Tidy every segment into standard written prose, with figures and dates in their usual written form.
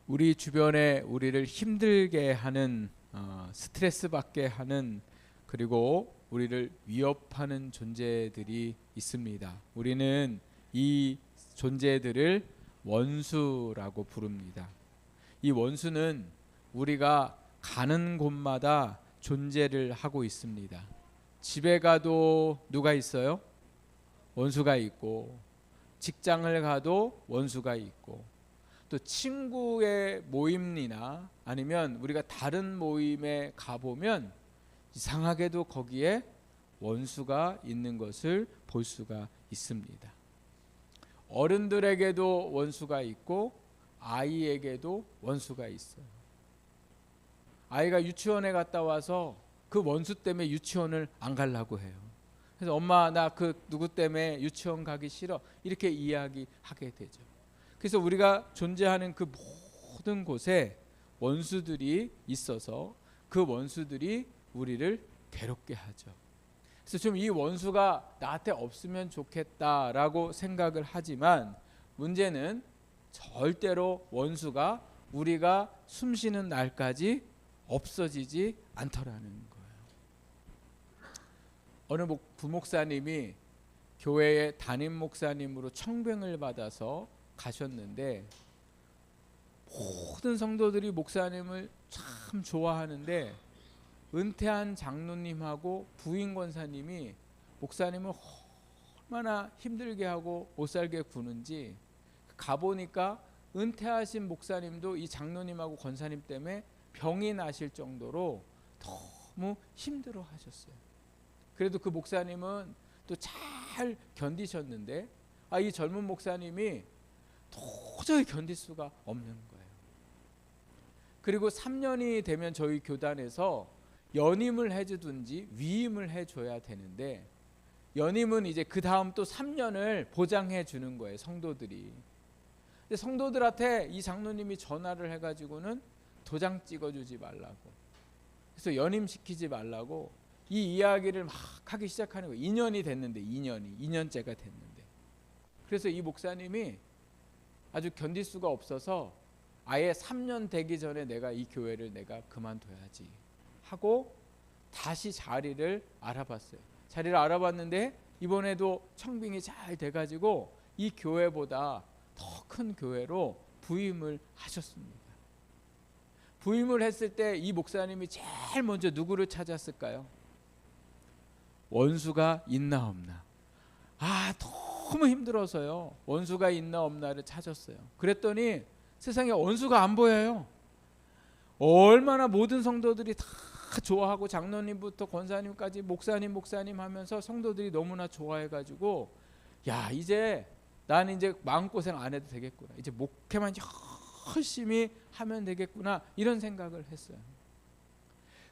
우리 주변에 우리를 힘들게 하는 스트레스 받게 하는 그리고 우리를 위협하는 존재들이 있습니다. 우리는 이 존재들을 원수라고 부릅니다. 이 원수는 우리가 가는 곳마다 존재를 하고 있습니다. 집에 가도 누가 있어요? 원수가 있고, 직장을 가도 원수가 있고, 또 친구의 모임이나 아니면 우리가 다른 모임에 가보면 이상하게도 거기에 원수가 있는 것을 볼 수가 있습니다. 어른들에게도 원수가 있고 아이에게도 원수가 있어요. 아이가 유치원에 갔다 와서 그 원수 때문에 유치원을 안 가려고 해요. 그래서 엄마 나 그 누구 때문에 유치원 가기 싫어 이렇게 이야기하게 되죠. 그래서 우리가 존재하는 그 모든 곳에 원수들이 있어서 그 원수들이 우리를 괴롭게 하죠. 그래서 좀 이 원수가 나한테 없으면 좋겠다라고 생각을 하지만 문제는 절대로 원수가 우리가 숨쉬는 날까지 없어지지 않더라는 거예요. 어느 부목사님이 교회의 담임 목사님으로 청빙을 받아서 가셨는데 모든 성도들이 목사님을 참 좋아하는데 은퇴한 장로님하고 부인 권사님이 목사님을 얼마나 힘들게 하고 못살게 구는지 가보니까 은퇴하신 목사님도 이 장로님하고 권사님 때문에 병이 나실 정도로 너무 힘들어 하셨어요. 그래도 그 목사님은 또 잘 견디셨는데 이 젊은 목사님이 도저히 견딜 수가 없는 거예요. 그리고 3년이 되면 저희 교단에서 연임을 해주든지 위임을 해줘야 되는데 연임은 이제 그 다음 또 3년을 보장해 주는 거예요, 성도들이. 근데 성도들한테 이 장로님이 전화를 해가지고는 도장 찍어주지 말라고, 그래서 연임시키지 말라고 이 이야기를 막 하기 시작하는 거예요. 2년이 됐는데 2년째가 됐는데. 그래서 이 목사님이 아주 견딜 수가 없어서 아예 3년 되기 전에 내가 이 교회를 내가 그만둬야지 하고 다시 자리를 알아봤어요. 자리를 알아봤는데 이번에도 청빙이 잘 돼가지고 이 교회보다 더 큰 교회로 부임을 하셨습니다. 부임을 했을 때 이 목사님이 제일 먼저 누구를 찾았을까요? 원수가 있나 없나. 너무 힘들어서요. 원수가 있나 없나를 찾았어요. 그랬더니 세상에 원수가 안 보여요. 얼마나 모든 성도들이 다 좋아하고 장로님부터 권사님까지 목사님 하면서 성도들이 너무나 좋아해가지고 야, 이제 나는 이제 마음고생 안 해도 되겠구나, 이제 목회만 열심히 하면 되겠구나, 이런 생각을 했어요.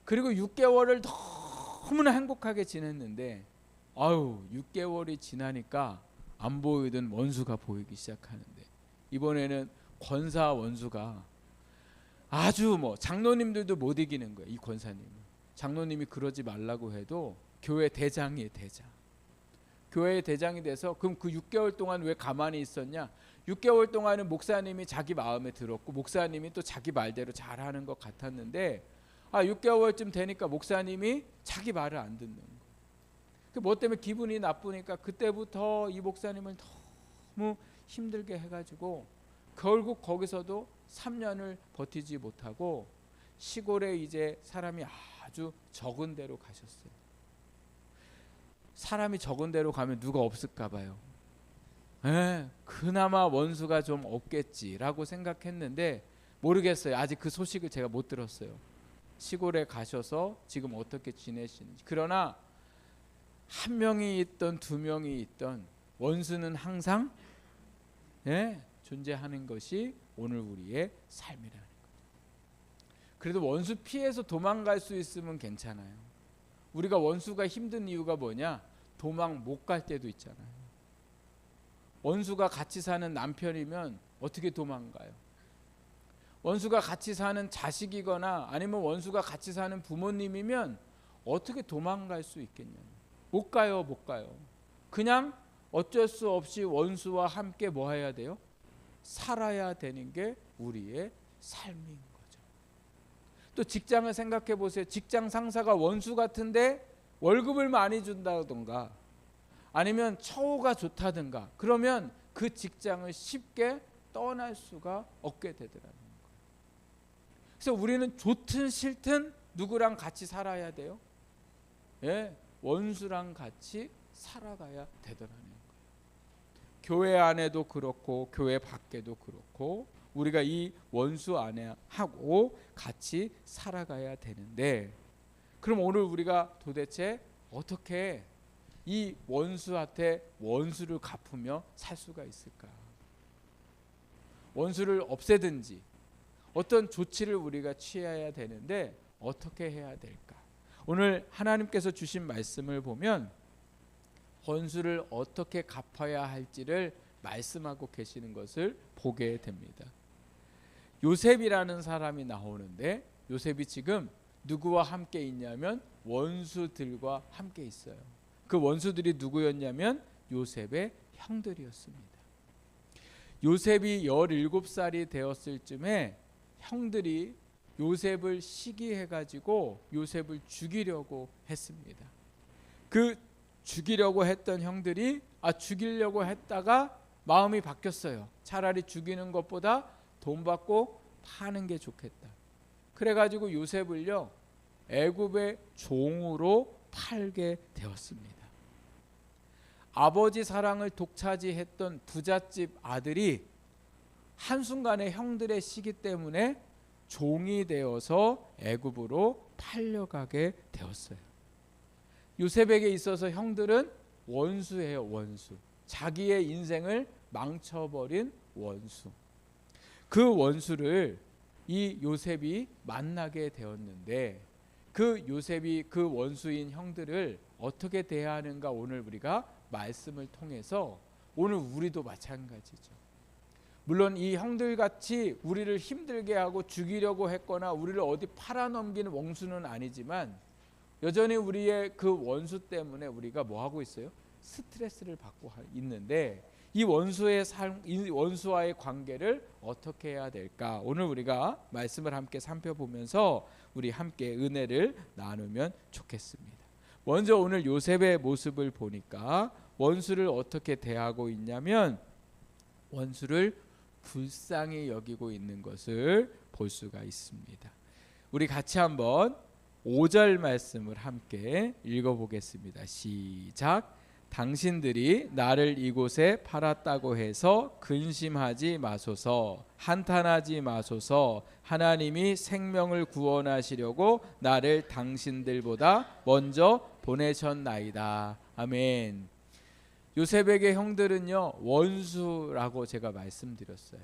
그리고 6개월을 너무나 행복하게 지냈는데 6개월이 지나니까 안 보이던 원수가 보이기 시작하는데 이번에는 권사 원수가 아주 장로님들도 못 이기는 거예요. 이 권사님은 장로님이 그러지 말라고 해도 교회 대장이에요, 대장. 교회의 대장이 돼서 그럼 그 6개월 동안 왜 가만히 있었냐? 6개월 동안은 목사님이 자기 마음에 들었고 목사님이 또 자기 말대로 잘하는 것 같았는데 6개월쯤 되니까 목사님이 자기 말을 안 듣는 거예요. 뭐 때문에 기분이 나쁘니까 그때부터 이 목사님을 너무 힘들게 해가지고 결국 거기서도 3년을 버티지 못하고 시골에 이제 사람이 아주 적은 데로 가셨어요. 사람이 적은 데로 가면 누가 없을까 봐요. 그나마 원수가 좀 없겠지라고 생각했는데 모르겠어요. 아직 그 소식을 제가 못 들었어요. 시골에 가셔서 지금 어떻게 지내시는지. 그러나 한 명이 있던 두 명이 있던 원수는 항상 존재하는 것이 오늘 우리의 삶이라는 거죠. 그래도 원수 피해서 도망갈 수 있으면 괜찮아요. 우리가 원수가 힘든 이유가 뭐냐? 도망 못 갈 때도 있잖아요. 원수가 같이 사는 남편이면 어떻게 도망가요? 원수가 같이 사는 자식이거나 아니면 원수가 같이 사는 부모님이면 어떻게 도망갈 수 있겠냐요. 못 가요. 그냥 어쩔 수 없이 원수와 함께 뭐 해야 돼요? 살아야 되는 게 우리의 삶인 거죠. 또 직장을 생각해 보세요. 직장 상사가 원수 같은데 월급을 많이 준다던가 아니면 처우가 좋다든가 그러면 그 직장을 쉽게 떠날 수가 없게 되더라는 거예요. 그래서 우리는 좋든 싫든 누구랑 같이 살아야 돼요? 예, 원수랑 같이 살아가야 되더라는 거예요. 교회 안에도 그렇고 교회 밖에도 그렇고 우리가 이 원수 안에 하고 같이 살아가야 되는데 그럼 오늘 우리가 도대체 어떻게 이 원수한테 원수를 갚으며 살 수가 있을까? 원수를 없애든지 어떤 조치를 우리가 취해야 되는데 어떻게 해야 될까? 오늘 하나님께서 주신 말씀을 보면 원수를 어떻게 갚아야 할지를 말씀하고 계시는 것을 보게 됩니다. 요셉이라는 사람이 나오는데 요셉이 지금 누구와 함께 있냐면 원수들과 함께 있어요. 그 원수들이 누구였냐면 요셉의 형들이었습니다. 요셉이 17살이 되었을 쯤에 형들이 요셉을 시기해가지고 요셉을 죽이려고 했습니다. 그 죽이려고 했던 형들이 죽이려고 했다가 마음이 바뀌었어요. 차라리 죽이는 것보다 돈 받고 파는 게 좋겠다. 그래가지고 요셉을요 애굽의 종으로 팔게 되었습니다. 아버지 사랑을 독차지했던 부잣집 아들이 한순간에 형들의 시기 때문에 종이 되어서 애굽으로 팔려가게 되었어요. 요셉에게 있어서 형들은 원수예요. 원수. 자기의 인생을 망쳐버린 원수. 그 원수를 이 요셉이 만나게 되었는데 그 요셉이 그 원수인 형들을 어떻게 대하는가 오늘 우리가 말씀을 통해서 오늘 우리도 마찬가지죠. 물론 이 형들같이 우리를 힘들게 하고 죽이려고 했거나 우리를 어디 팔아넘기는 원수는 아니지만 여전히 우리의 그 원수 때문에 우리가 뭐 하고 있어요? 스트레스를 받고 있는데 이 원수의 삶, 이 원수와의 관계를 어떻게 해야 될까? 오늘 우리가 말씀을 함께 살펴보면서 우리 함께 은혜를 나누면 좋겠습니다. 먼저 오늘 요셉의 모습을 보니까 원수를 어떻게 대하고 있냐면 원수를 불쌍히 여기고 있는 것을 볼 수가 있습니다. 우리 같이 한번 5절 말씀을 함께 읽어보겠습니다. 시작. 당신들이 나를 이곳에 팔았다고 해서 근심하지 마소서, 한탄하지 마소서. 하나님이 생명을 구원하시려고 나를 당신들보다 먼저 보내셨나이다. 아멘. 요셉에게 형들은요 원수라고 제가 말씀드렸어요.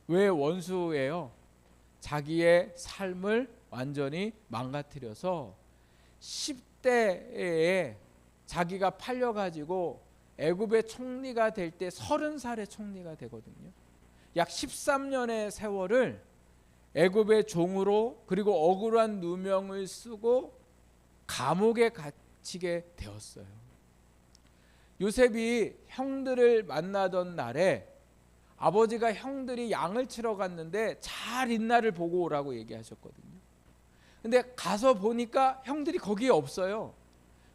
왜 원수예요? 자기의 삶을 완전히 망가뜨려서 10대에 자기가 팔려가지고 애굽의 총리가 될 때 30살의 총리가 되거든요. 약 13년의 세월을 애굽의 종으로 그리고 억울한 누명을 쓰고 감옥에 갇히게 되었어요. 요셉이 형들을 만나던 날에 아버지가 형들이 양을 치러 갔는데 잘 있나를 보고 오라고 얘기하셨거든요. 근데 가서 보니까 형들이 거기에 없어요.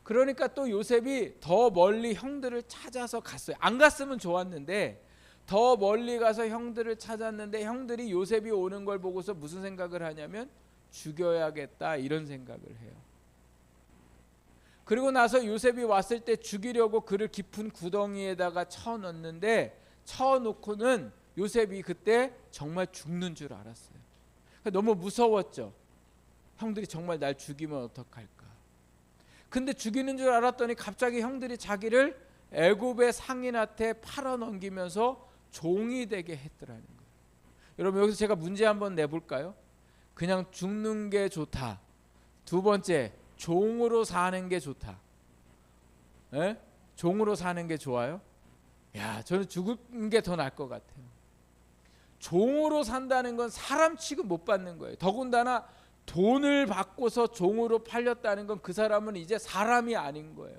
그러니까 또 요셉이 더 멀리 형들을 찾아서 갔어요. 안 갔으면 좋았는데 더 멀리 가서 형들을 찾았는데 형들이 요셉이 오는 걸 보고서 무슨 생각을 하냐면 죽여야겠다 이런 생각을 해요. 그리고 나서 요셉이 왔을 때 죽이려고 그를 깊은 구덩이에다가 쳐넣는데 쳐놓고는 요셉이 그때 정말 죽는 줄 알았어요. 너무 무서웠죠. 형들이 정말 날 죽이면 어떡할까. 근데 죽이는 줄 알았더니 갑자기 형들이 자기를 애굽의 상인한테 팔아넘기면서 종이 되게 했더라는 거예요. 여러분 여기서 제가 문제 한번 내볼까요? 그냥 죽는 게 좋다. 두 번째 종으로 사는 게 좋다. 에? 종으로 사는 게 좋아요? 야, 저는 죽은 게 더 나을 것 같아요. 종으로 산다는 건 사람 취급 못 받는 거예요. 더군다나 돈을 받고서 종으로 팔렸다는 건 그 사람은 이제 사람이 아닌 거예요.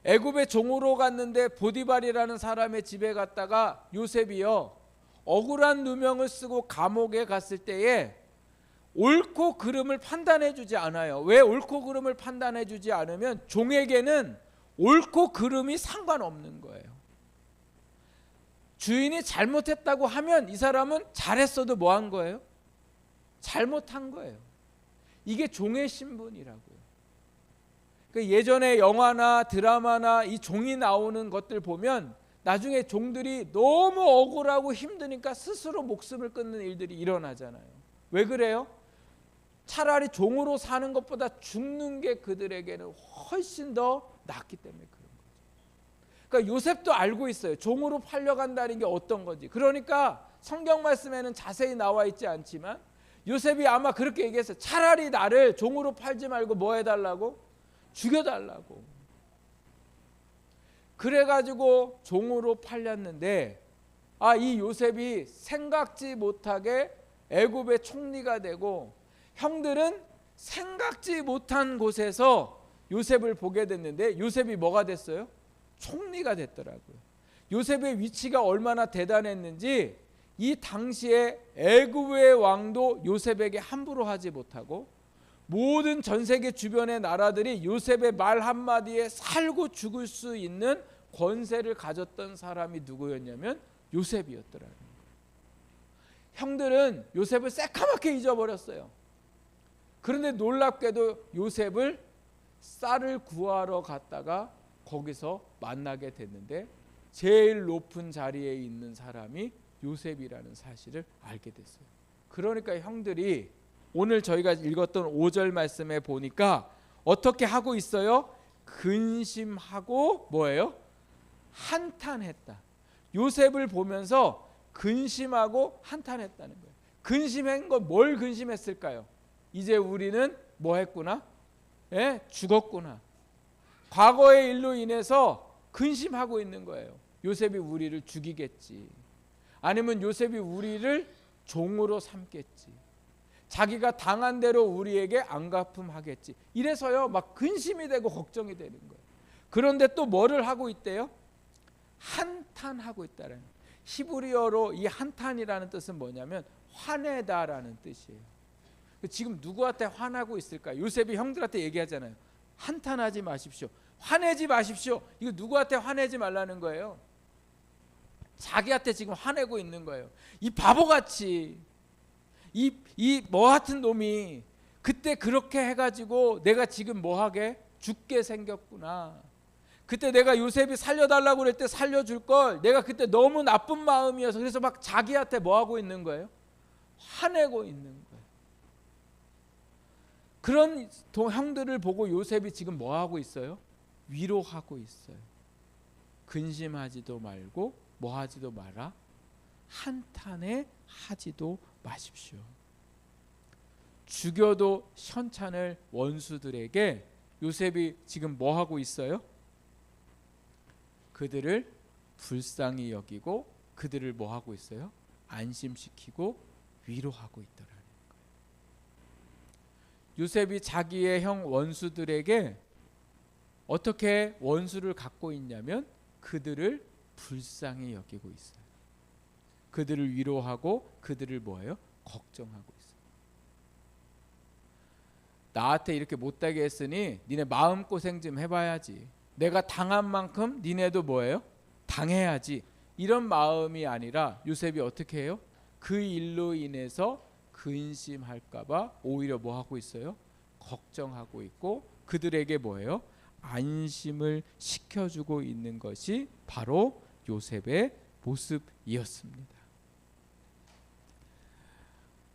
애굽의 종으로 갔는데 보디발이라는 사람의 집에 갔다가 요셉이요 억울한 누명을 쓰고 감옥에 갔을 때에 옳고 그름을 판단해 주지 않아요. 왜 옳고 그름을 판단해 주지 않으면 종에게는 옳고 그름이 상관없는 거예요. 주인이 잘못했다고 하면 이 사람은 잘했어도 뭐 한 거예요? 잘못한 거예요. 이게 종의 신분이라고요. 그러니까 예전에 영화나 드라마나 이 종이 나오는 것들 보면 나중에 종들이 너무 억울하고 힘드니까 스스로 목숨을 끊는 일들이 일어나잖아요. 왜 그래요? 차라리 종으로 사는 것보다 죽는 게 그들에게는 훨씬 더 낫기 때문에 그런 거죠. 그러니까 요셉도 알고 있어요. 종으로 팔려간다는 게 어떤 건지. 그러니까 성경 말씀에는 자세히 나와 있지 않지만 요셉이 아마 그렇게 얘기했어요. 차라리 나를 종으로 팔지 말고 뭐 해달라고? 죽여달라고. 그래가지고 종으로 팔렸는데 이 요셉이 생각지 못하게 애굽의 총리가 되고 형들은 생각지 못한 곳에서 요셉을 보게 됐는데 요셉이 뭐가 됐어요? 총리가 됐더라고요. 요셉의 위치가 얼마나 대단했는지 이 당시에 애굽의 왕도 요셉에게 함부로 하지 못하고 모든 전 세계 주변의 나라들이 요셉의 말 한마디에 살고 죽을 수 있는 권세를 가졌던 사람이 누구였냐면 요셉이었더라고요. 형들은 요셉을 새카맣게 잊어버렸어요. 그런데 놀랍게도 요셉을 쌀을 구하러 갔다가 거기서 만나게 됐는데 제일 높은 자리에 있는 사람이 요셉이라는 사실을 알게 됐어요. 그러니까 형들이 오늘 저희가 읽었던 5절 말씀에 보니까 어떻게 하고 있어요? 근심하고 뭐예요? 한탄했다. 요셉을 보면서 근심하고 한탄했다는 거예요. 근심한 건 뭘 근심했을까요? 이제 우리는 뭐 했구나? 죽었구나. 과거의 일로 인해서 근심하고 있는 거예요. 요셉이 우리를 죽이겠지. 아니면 요셉이 우리를 종으로 삼겠지. 자기가 당한 대로 우리에게 안갚음하겠지. 이래서요 막 근심이 되고 걱정이 되는 거예요. 그런데 또 뭐를 하고 있대요? 한탄하고 있다는. 히브리어로 이 한탄이라는 뜻은 뭐냐면 화내다라는 뜻이에요. 지금 누구한테 화나고 있을까? 요셉이 형들한테 얘기하잖아요. 한탄하지 마십시오. 화내지 마십시오. 이거 누구한테 화내지 말라는 거예요. 자기한테 지금 화내고 있는 거예요. 이 바보같이 이 뭐 같은 놈이 그때 그렇게 해가지고 내가 지금 뭐하게? 죽게 생겼구나. 그때 내가 요셉이 살려달라고 그럴 때 살려줄 걸 내가 그때 너무 나쁜 마음이어서 그래서 막 자기한테 뭐하고 있는 거예요? 화내고 있는 거예요. 그런 형들을 보고 요셉이 지금 뭐하고 있어요? 위로하고 있어요. 근심하지도 말고 뭐하지도 마라. 한탄에 하지도 마십시오. 죽여도 현찬을 원수들에게 요셉이 지금 뭐하고 있어요? 그들을 불쌍히 여기고 그들을 뭐하고 있어요? 안심시키고 위로하고 있더라는 거예요. 요셉이 자기의 형 원수들에게 어떻게 원수를 갖고 있냐면 그들을 불쌍히 여기고 있어요. 그들을 위로하고 그들을 뭐예요? 걱정하고 있어요. 나한테 이렇게 못되게 했으니 니네 마음고생 좀 해봐야지. 내가 당한 만큼 니네도 뭐예요? 당해야지. 이런 마음이 아니라 요셉이 어떻게 해요? 그 일로 인해서 근심할까 봐 오히려 뭐 하고 있어요? 걱정하고 있고 그들에게 뭐예요? 안심을 시켜주고 있는 것이 바로 요셉의 모습이었습니다.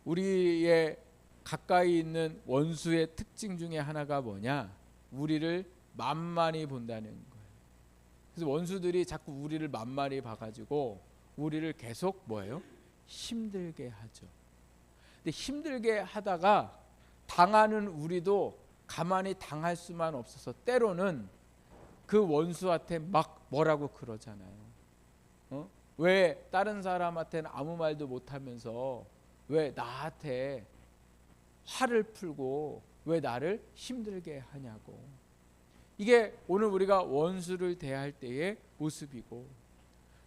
우리의 가까이 있는 원수의 특징 중에 하나가 뭐냐? 우리를 만만히 본다는 거예요. 그래서 원수들이 자꾸 우리를 만만히 봐가지고 우리를 계속 뭐예요? 힘들게 하죠. 근데 힘들게 하다가 당하는 우리도 가만히 당할 수만 없어서 때로는 그 원수한테 막 뭐라고 그러잖아요. 왜 다른 사람한테는 아무 말도 못하면서 왜 나한테 화를 풀고 왜 나를 힘들게 하냐고. 이게 오늘 우리가 원수를 대할 때의 모습이고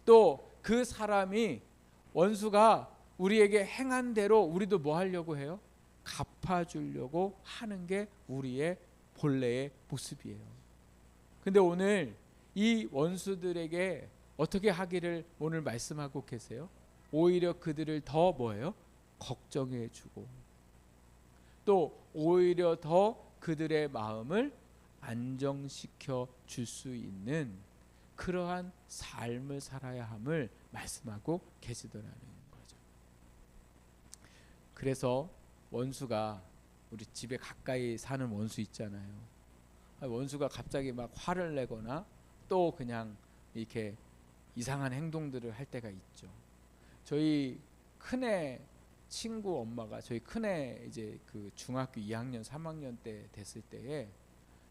또 그 사람이 원수가 우리에게 행한 대로 우리도 뭐 하려고 해요? 갚아주려고 하는 게 우리의 본래의 모습이에요. 근데 오늘 이 원수들에게 어떻게 하기를 오늘 말씀하고 계세요? 오히려 그들을 더 뭐예요? 걱정해주고 또 오히려 더 그들의 마음을 안정시켜 줄 수 있는 그러한 삶을 살아야 함을 말씀하고 계시더라는 거죠. 그래서 원수가 우리 집에 가까이 사는 원수 있잖아요. 원수가 갑자기 막 화를 내거나 또 그냥 이렇게 이상한 행동들을 할 때가 있죠. 저희 큰애 친구 엄마가 저희 큰애 이제 그 중학교 2학년 3학년 때 됐을 때에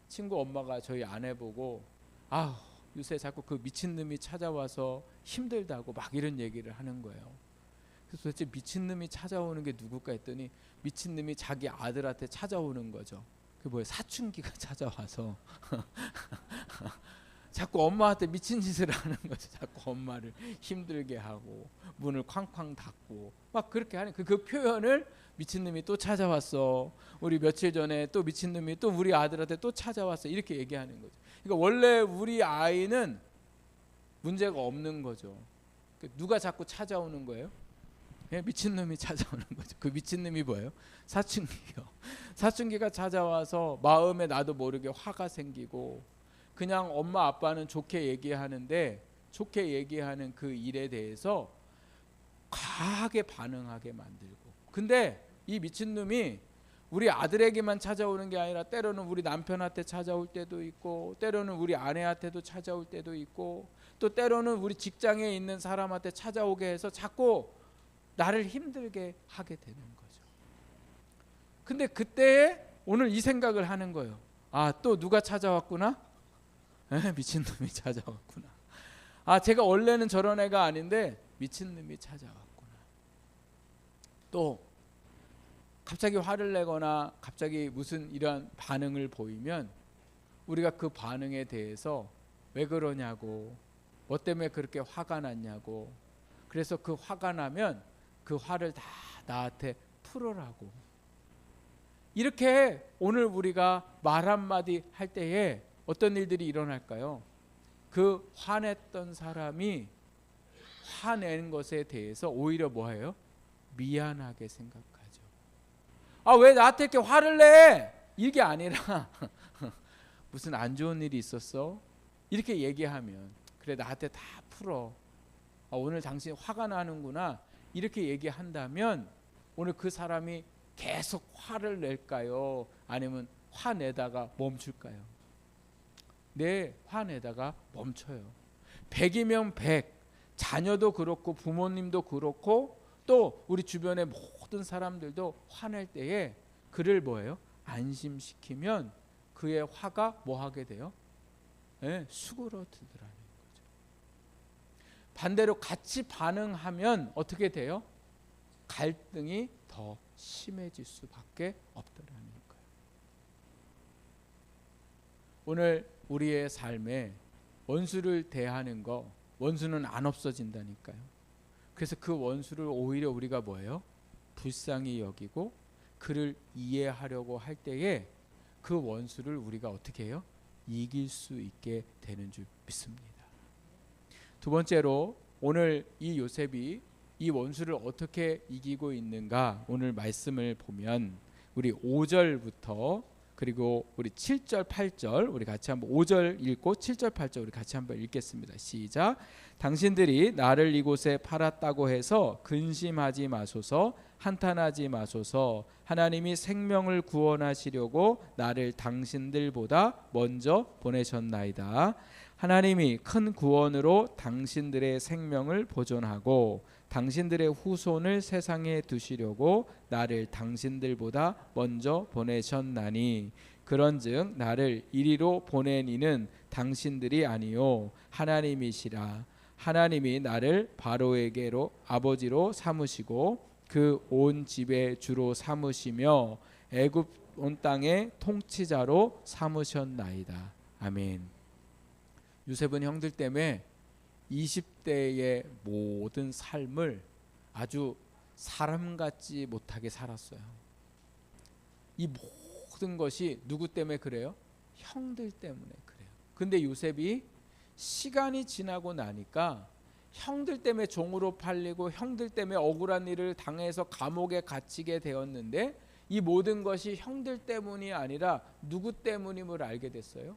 친구 엄마가 저희 아내 보고 아 요새 자꾸 그 미친놈이 찾아와서 힘들다고 막 이런 얘기를 하는 거예요. 그래서 도대체 미친놈이 찾아오는 게 누굴까 했더니 미친놈이 자기 아들한테 찾아오는 거죠. 그 뭐예요? 사춘기가 찾아와서 자꾸 엄마한테 미친 짓을 하는 거죠. 자꾸 엄마를 힘들게 하고 문을 쾅쾅 닫고 막 그렇게 하는 그 표현을 미친놈이 또 찾아왔어. 우리 며칠 전에 또 미친놈이 또 우리 아들한테 또 찾아왔어. 이렇게 얘기하는 거죠. 그러니까 원래 우리 아이는 문제가 없는 거죠. 누가 자꾸 찾아오는 거예요? 미친놈이 찾아오는 거죠. 그 미친놈이 뭐예요? 사춘기요. 사춘기가 찾아와서 마음에 나도 모르게 화가 생기고 그냥 엄마 아빠는 좋게 얘기하는데 좋게 얘기하는 그 일에 대해서 과하게 반응하게 만들고 근데 이 미친놈이 우리 아들에게만 찾아오는 게 아니라 때로는 우리 남편한테 찾아올 때도 있고 때로는 우리 아내한테도 찾아올 때도 있고 또 때로는 우리 직장에 있는 사람한테 찾아오게 해서 자꾸 나를 힘들게 하게 되는 거죠. 근데 그때 오늘 이 생각을 하는 거예요. 아, 또 누가 찾아왔구나? 미친놈이 찾아왔구나. 아, 제가 원래는 저런 애가 아닌데 미친놈이 찾아왔구나. 또 갑자기 화를 내거나 갑자기 무슨 이러한 반응을 보이면 우리가 그 반응에 대해서 왜 그러냐고 뭐 때문에 그렇게 화가 났냐고 그래서 그 화가 나면 그 화를 다 나한테 풀어라고 이렇게 오늘 우리가 말 한마디 할 때에 어떤 일들이 일어날까요? 그 화냈던 사람이 화낸 것에 대해서 오히려 뭐예요? 미안하게 생각하죠. 아, 왜 나한테 이렇게 화를 내? 이게 아니라 무슨 안 좋은 일이 있었어? 이렇게 얘기하면 그래 나한테 다 풀어. 아, 오늘 당신 화가 나는구나. 이렇게 얘기한다면 오늘 그 사람이 계속 화를 낼까요? 아니면 화내다가 멈출까요? 네, 화내다가 멈춰요. 100이면 100. 자녀도 그렇고 부모님도 그렇고 또 우리 주변의 모든 사람들도 화낼 때에 그를 뭐예요? 안심시키면 그의 화가 뭐 하게 돼요? 네, 수그러들더라는 거죠. 반대로 같이 반응하면 어떻게 돼요? 갈등이 더 심해질 수밖에 없더라는 거예요. 오늘 우리의 삶에 원수를 대하는 거 원수는 안 없어진다니까요. 그래서 그 원수를 오히려 우리가 뭐예요? 불쌍히 여기고 그를 이해하려고 할 때에 그 원수를 우리가 어떻게 해요? 이길 수 있게 되는 줄 믿습니다. 두 번째로 오늘 이 요셉이 이 원수를 어떻게 이기고 있는가 오늘 말씀을 보면 우리 5절부터 그리고 우리 7절 8절 우리 같이 한번 5절 읽고 7절 8절 우리 같이 한번 읽겠습니다. 시작. 당신들이 나를 이곳에 팔았다고 해서 근심하지 마소서 한탄하지 마소서 하나님이 생명을 구원하시려고 나를 당신들보다 먼저 보내셨나이다. 하나님이 큰 구원으로 당신들의 생명을 보존하고 당신들의 후손을 세상에 두시려고 나를 당신들보다 먼저 보내셨나니 그런즉 나를 이리로 보낸 이는 당신들이 아니요 하나님이시라. 하나님이 나를 바로에게로 아버지로 삼으시고 그 온 집의 주로 삼으시며 애굽 온 땅의 통치자로 삼으셨나이다. 아멘. 요셉은 형들 때문에 20대의 모든 삶을 아주 사람 같지 못하게 살았어요. 이 모든 것이 누구 때문에 그래요? 형들 때문에 그래요. 근데 요셉이 시간이 지나고 나니까 형들 때문에 종으로 팔리고 형들 때문에 억울한 일을 당해서 감옥에 갇히게 되었는데 이 모든 것이 형들 때문이 아니라 누구 때문임을 알게 됐어요?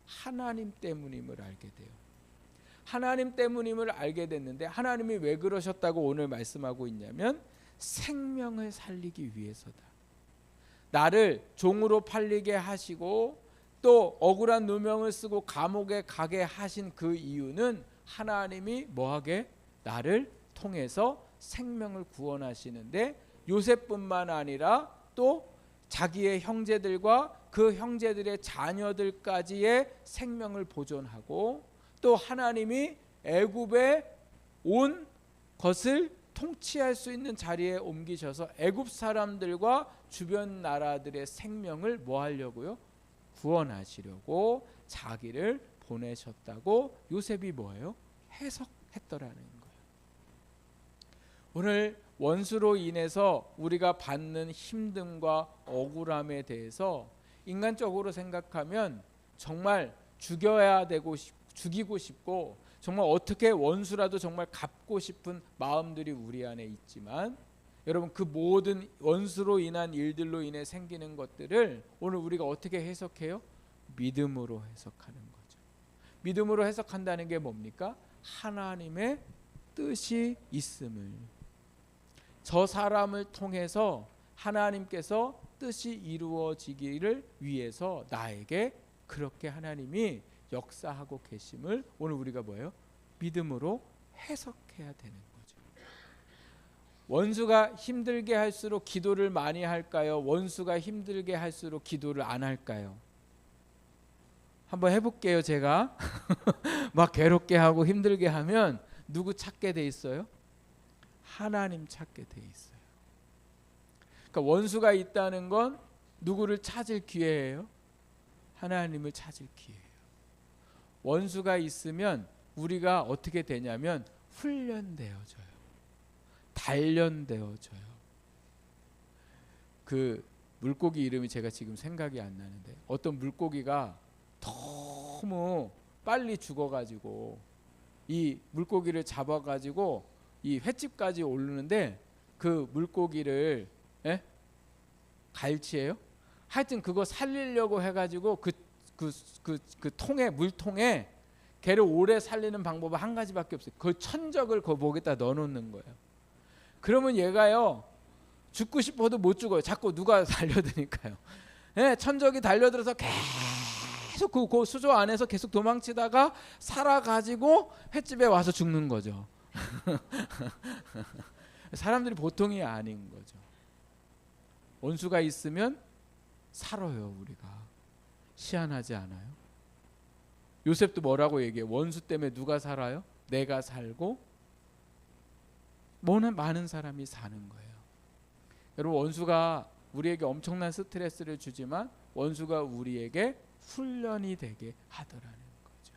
하나님 때문임을 알게 돼요. 하나님 때문임을 알게 됐는데 하나님이 왜 그러셨다고 오늘 말씀하고 있냐면 생명을 살리기 위해서다. 나를 종으로 팔리게 하시고 또 억울한 누명을 쓰고 감옥에 가게 하신 그 이유는 하나님이 뭐하게? 나를 통해서 생명을 구원하시는데 요셉뿐만 아니라 또 자기의 형제들과 그 형제들의 자녀들까지의 생명을 보존하고 또 하나님이 애굽에 온 것을 통치할 수 있는 자리에 옮기셔서 애굽 사람들과 주변 나라들의 생명을 뭐 하려고요? 구원하시려고 자기를 보내셨다고 요셉이 뭐예요? 해석했더라는 거예요. 오늘 원수로 인해서 우리가 받는 힘듦과 억울함에 대해서 인간적으로 생각하면 정말 죽여야 되고 죽이고 싶고 정말 어떻게 원수라도 정말 갚고 싶은 마음들이 우리 안에 있지만 여러분 그 모든 원수로 인한 일들로 인해 생기는 것들을 오늘 우리가 어떻게 해석해요? 믿음으로 해석하는 거죠. 믿음으로 해석한다는 게 뭡니까? 하나님의 뜻이 있음을, 저 사람을 통해서 하나님께서 뜻이 이루어지기를 위해서 나에게 그렇게 하나님이 역사하고 계심을 오늘 우리가 뭐예요? 믿음으로 해석해야 되는 거죠. 원수가 힘들게 할수록 기도를 많이 할까요? 원수가 힘들게 할수록 기도를 안 할까요? 한번 해볼게요. 제가 막 괴롭게 하고 힘들게 하면 누구 찾게 돼 있어요? 하나님 찾게 돼 있어요. 그러니까 원수가 있다는 건 누구를 찾을 기회예요? 하나님을 찾을 기회예요. 원수가 있으면 우리가 어떻게 되냐면 훈련되어져요. 단련되어져요. 그 물고기 이름이 제가 지금 생각이 안 나는데 어떤 물고기가 너무 빨리 죽어가지고 이 물고기를 잡아가지고 이 횟집까지 오르는데 그 물고기를 갈치예요? 하여튼 그거 살리려고 해가지고 그 통에 물통에 걔를 오래 살리는 방법은 한 가지밖에 없어요. 그 천적을 그 목에다 넣어놓는 거예요. 그러면 얘가요 죽고 싶어도 못 죽어요. 자꾸 누가 달려드니까요. 천적이 달려들어서 계속 그 수조 안에서 계속 도망치다가 살아가지고 횟집에 와서 죽는 거죠. 사람들이 보통이 아닌 거죠. 원수가 있으면 살아요. 우리가 희한하지 않아요? 요셉도 뭐라고 얘기해요? 원수 때문에 누가 살아요? 내가 살고 많은 사람이 사는 거예요. 여러분 원수가 우리에게 엄청난 스트레스를 주지만 원수가 우리에게 훈련이 되게 하더라는 거죠.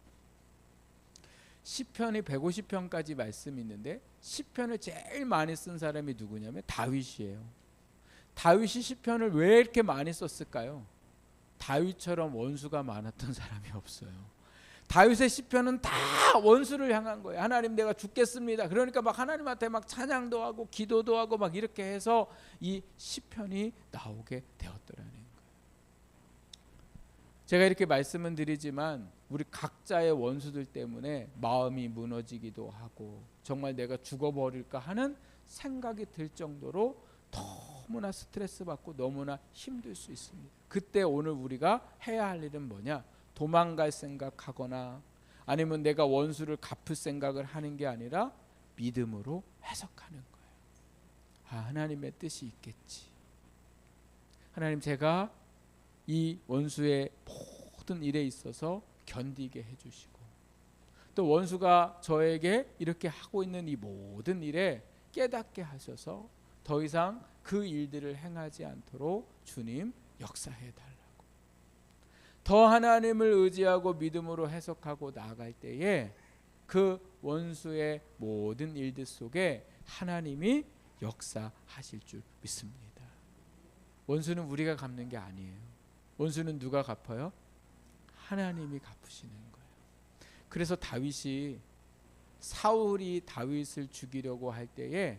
시편이 150편까지 말씀이 있는데 시편을 제일 많이 쓴 사람이 누구냐면 다윗이에요. 다윗이 시편을 왜 이렇게 많이 썼을까요? 다윗처럼 원수가 많았던 사람이 없어요. 다윗의 시편은 다 원수를 향한 거예요. 하나님 내가 죽겠습니다. 그러니까 막 하나님한테 막 찬양도 하고 기도도 하고 막 이렇게 해서 이 시편이 나오게 되었더라는 거예요. 제가 이렇게 말씀은 드리지만 우리 각자의 원수들 때문에 마음이 무너지기도 하고 정말 내가 죽어버릴까 하는 생각이 들 정도로 너무나 스트레스 받고 너무나 힘들 수 있습니다. 그때 오늘 우리가 해야 할 일은 뭐냐? 도망갈 생각하거나 아니면 내가 원수를 갚을 생각을 하는 게 아니라 믿음으로 해석하는 거예요. 아, 하나님의 뜻이 있겠지. 하나님 제가 이 원수의 모든 일에 있어서 견디게 해주시고 또 원수가 저에게 이렇게 하고 있는 이 모든 일에 깨닫게 하셔서 더 이상 그 일들을 행하지 않도록 주님 역사해 달라고. 더 하나님을 의지하고 믿음으로 해석하고 나아갈 때에 그 원수의 모든 일들 속에 하나님이 역사하실 줄 믿습니다. 원수는 우리가 갚는 게 아니에요. 원수는 누가 갚아요? 하나님이 갚으시는 거예요. 그래서 다윗이 사울이 다윗을 죽이려고 할 때에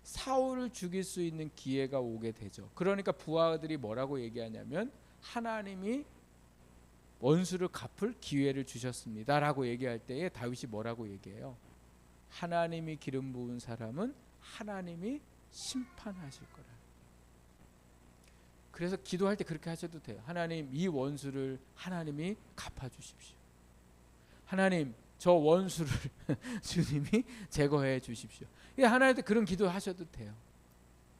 사울을 죽일 수 있는 기회가 오게 되죠. 그러니까 부하들이 뭐라고 얘기하냐면 하나님이 원수를 갚을 기회를 주셨습니다 라고 얘기할 때에 다윗이 뭐라고 얘기해요? 하나님이 기름 부은 사람은 하나님이 심판하실 거라. 그래서 기도할 때 그렇게 하셔도 돼요. 하나님, 이 원수를 하나님이 갚아주십시오. 하나님, 저 원수를 주님이 제거해 주십시오. 하나님한테 그런 기도 하셔도 돼요.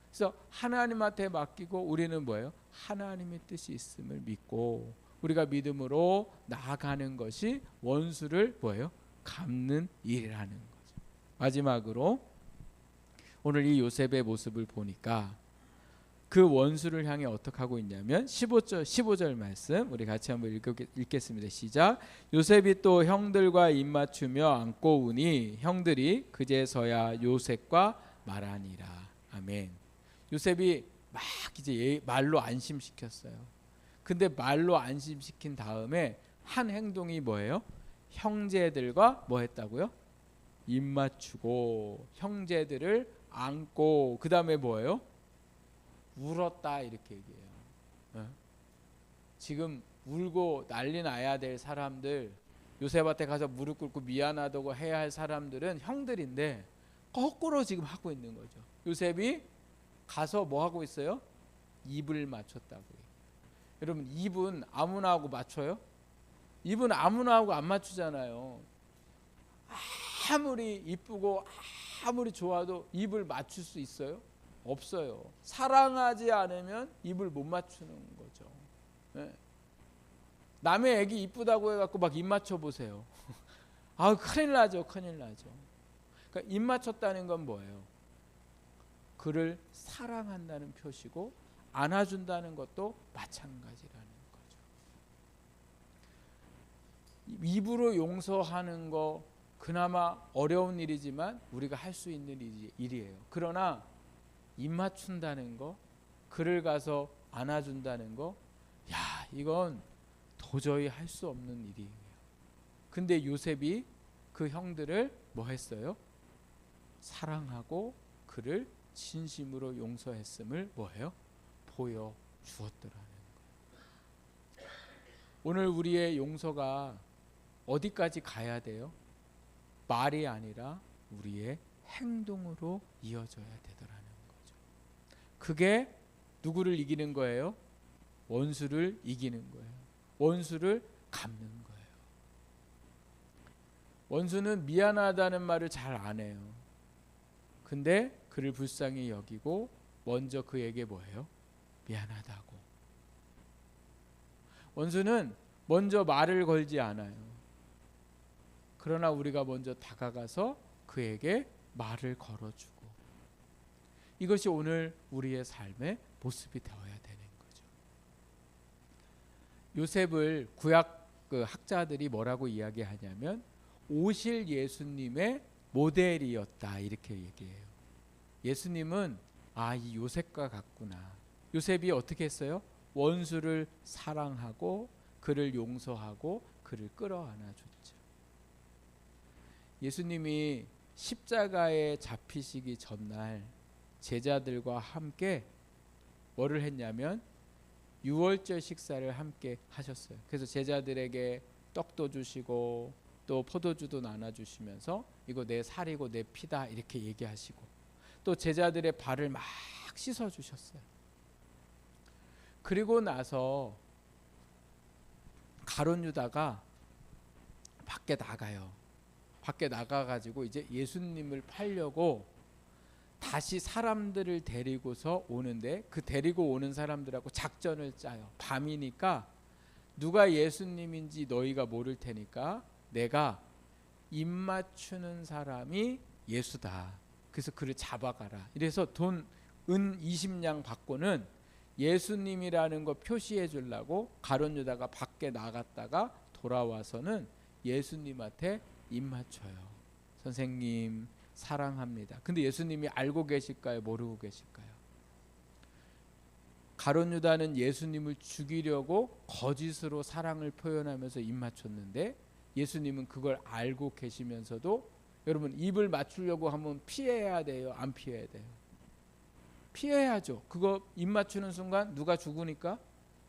그래서 하나님한테 맡기고 우리는 뭐예요? 하나님의 뜻이 있음을 믿고 우리가 믿음으로 나아가는 것이 원수를 뭐예요? 갚는 일이라는 거죠. 마지막으로 오늘 이 요셉의 모습을 보니까 그 원수를 향해 어떻게 하고 있냐면 15절 말씀 우리 같이 한번 읽겠습니다. 시작. 요셉이 또 형들과 입맞추며 안고 우니 형들이 그제서야 요셉과 말하니라. 아멘. 요셉이 막 이제 말로 안심시켰어요. 근데 말로 안심시킨 다음에 한 행동이 뭐예요? 형제들과 뭐 했다고요? 입맞추고 형제들을 안고 그 다음에 뭐예요? 울었다 이렇게 얘기해요. 지금 울고 난리 나야 될 사람들, 요셉한테 가서 무릎 꿇고 미안하다고 해야 할 사람들은 형들인데 거꾸로 지금 하고 있는 거죠. 요셉이 가서 뭐 하고 있어요? 입을 맞췄다고. 여러분, 입은 아무나 하고 맞춰요? 입은 아무나 하고 안 맞추잖아요. 아무리 이쁘고 아무리 좋아도 입을 맞출 수 있어요? 없어요. 사랑하지 않으면 입을 못 맞추는 거죠. 네. 남의 애기 이쁘다고 해갖고 막 입 맞춰 보세요. 아, 큰일 나죠, 큰일 나죠. 그러니까 입 맞췄다는 건 뭐예요? 그를 사랑한다는 표시고 안아준다는 것도 마찬가지라는 거죠. 입으로 용서하는 거 그나마 어려운 일이지만 우리가 할 수 있는 일이에요. 그러나 입 맞춘다는 거, 그를 가서 안아준다는 거, 야, 이건 도저히 할 수 없는 일이에요. 근데 요셉이 그 형들을 뭐 했어요? 사랑하고 그를 진심으로 용서했음을 뭐예요? 보여주었더라는 거예요. 오늘 우리의 용서가 어디까지 가야 돼요? 말이 아니라 우리의 행동으로 이어져야 되더라는 거죠. 그게 누구를 이기는 거예요? 원수를 이기는 거예요. 원수를 갚는 거예요. 원수는 미안하다는 말을 잘 안 해요. 근데 그를 불쌍히 여기고 먼저 그에게 뭐예요? 미안하다고. 원수는 먼저 말을 걸지 않아요. 그러나 우리가 먼저 다가가서 그에게 말을 걸어주고, 이것이 오늘 우리의 삶의 모습이 되어야 되는 거죠. 요셉을 구약 학자들이 뭐라고 이야기하냐면 오실 예수님의 모델이었다 이렇게 얘기해요. 예수님은 이 요셉과 같구나. 요셉이 어떻게 했어요? 원수를 사랑하고 그를 용서하고 그를 끌어안아 줬죠. 예수님이 십자가에 잡히시기 전날 제자들과 함께 뭐를 했냐면 유월절 식사를 함께 하셨어요. 그래서 제자들에게 떡도 주시고 또 포도주도 나눠주시면서 이거 내 살이고 내 피다 이렇게 얘기하시고 또 제자들의 발을 막 씻어주셨어요. 그리고 나서 가룟 유다가 밖에 나가요. 밖에 나가가지고 이제 예수님을 팔려고 다시 사람들을 데리고서 오는데 그 데리고 오는 사람들하고 작전을 짜요. 밤이니까 누가 예수님인지 너희가 모를 테니까 내가 입 맞추는 사람이 예수다. 그래서 그를 잡아가라. 이래서 은 20냥 받고는 예수님이라는 거 표시해 주려고 가룟 유다가 밖에 나갔다가 돌아와서는 예수님한테 입 맞춰요. 선생님, 사랑합니다. 근데 예수님이 알고 계실까요? 모르고 계실까요? 가룟 유다는 예수님을 죽이려고 거짓으로 사랑을 표현하면서 입 맞췄는데 예수님은 그걸 알고 계시면서도 여러분 입을 맞추려고 하면 피해야 돼요? 안 피해야 돼요? 피해야죠. 그거 입 맞추는 순간 누가 죽으니까?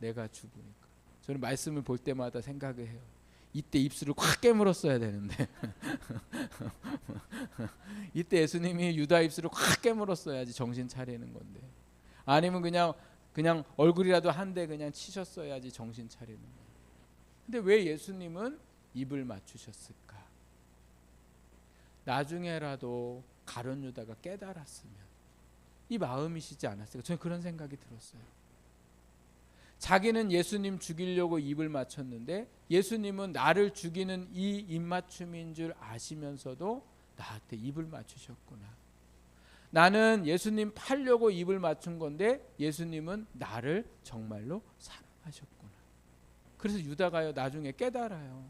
내가 죽으니까. 저는 말씀을 볼 때마다 생각을 해요. 이때 입술을 콱 깨물었어야 되는데 이때 예수님이 유다 입술을 콱 깨물었어야지 정신 차리는 건데, 아니면 그냥 얼굴이라도 한 대 그냥 치셨어야지 정신 차리는 거예요. 근데 왜 예수님은 입을 맞추셨을까? 나중에라도 가룟 유다가 깨달았으면 이 마음이시지 않았을까? 저는 그런 생각이 들었어요. 자기는 예수님 죽이려고 입을 맞췄는데 예수님은 나를 죽이는 이 입맞춤인 줄 아시면서도 나한테 입을 맞추셨구나. 나는 예수님 팔려고 입을 맞춘 건데 예수님은 나를 정말로 사랑하셨구나. 그래서 유다가요 나중에 깨달아요.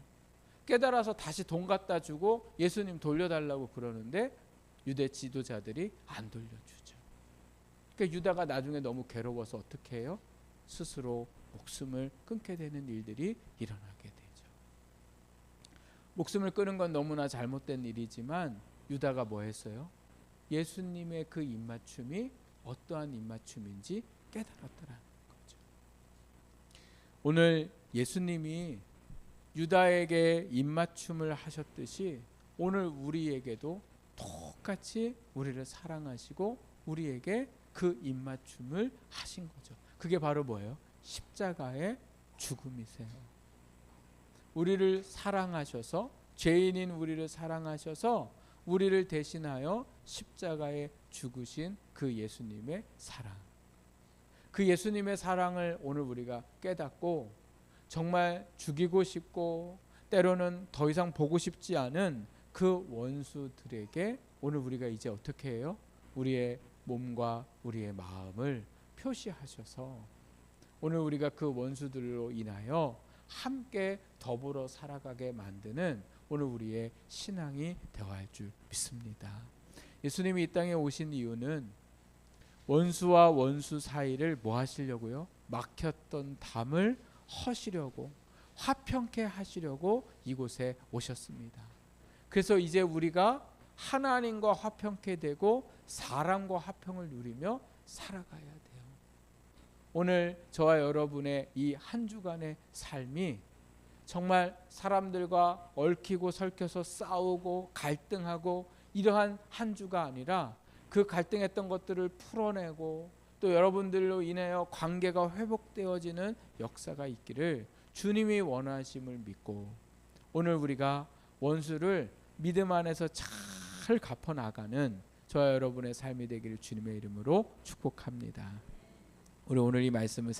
깨달아서 다시 돈 갖다 주고 예수님 돌려달라고 그러는데 유대 지도자들이 안 돌려주죠. 그러니까 유다가 나중에 너무 괴로워서 어떻게 해요? 스스로 목숨을 끊게 되는 일들이 일어나게 되죠. 목숨을 끊은 건 너무나 잘못된 일이지만 유다가 뭐 했어요? 예수님의 그 입맞춤이 어떠한 입맞춤인지 깨달았더라는 거죠. 오늘 예수님이 유다에게 입맞춤을 하셨듯이 오늘 우리에게도 똑같이 우리를 사랑하시고 우리에게 그 입맞춤을 하신 거죠. 그게 바로 뭐예요? 십자가의 죽음이세요. 우리를 사랑하셔서, 죄인인 우리를 사랑하셔서 우리를 대신하여 십자가에 죽으신 그 예수님의 사랑, 그 예수님의 사랑을 오늘 우리가 깨닫고 정말 죽이고 싶고 때로는 더 이상 보고 싶지 않은 그 원수들에게 오늘 우리가 이제 어떻게 해요? 우리의 몸과 우리의 마음을 표시하셔서 오늘 우리가 그 원수들로 인하여 함께 더불어 살아가게 만드는 오늘 우리의 신앙이 되어야 할 줄 믿습니다. 예수님이 이 땅에 오신 이유는 원수와 원수 사이를 뭐 하시려고요? 막혔던 담을 허시려고, 화평케 하시려고 이곳에 오셨습니다. 그래서 이제 우리가 하나님과 화평케 되고 사람과 화평을 누리며 살아가야 돼요. 오늘 저와 여러분의 이 한 주간의 삶이 정말 사람들과 얽히고 설켜서 싸우고 갈등하고 이러한 한 주가 아니라 그 갈등했던 것들을 풀어내고 또 여러분들로 인하여 관계가 회복되어지는 역사가 있기를 주님이 원하심을 믿고 오늘 우리가 원수를 믿음 안에서 잘 갚아나가는 저와 여러분의 삶이 되기를 주님의 이름으로 축복합니다. 우리 오늘 이 말씀을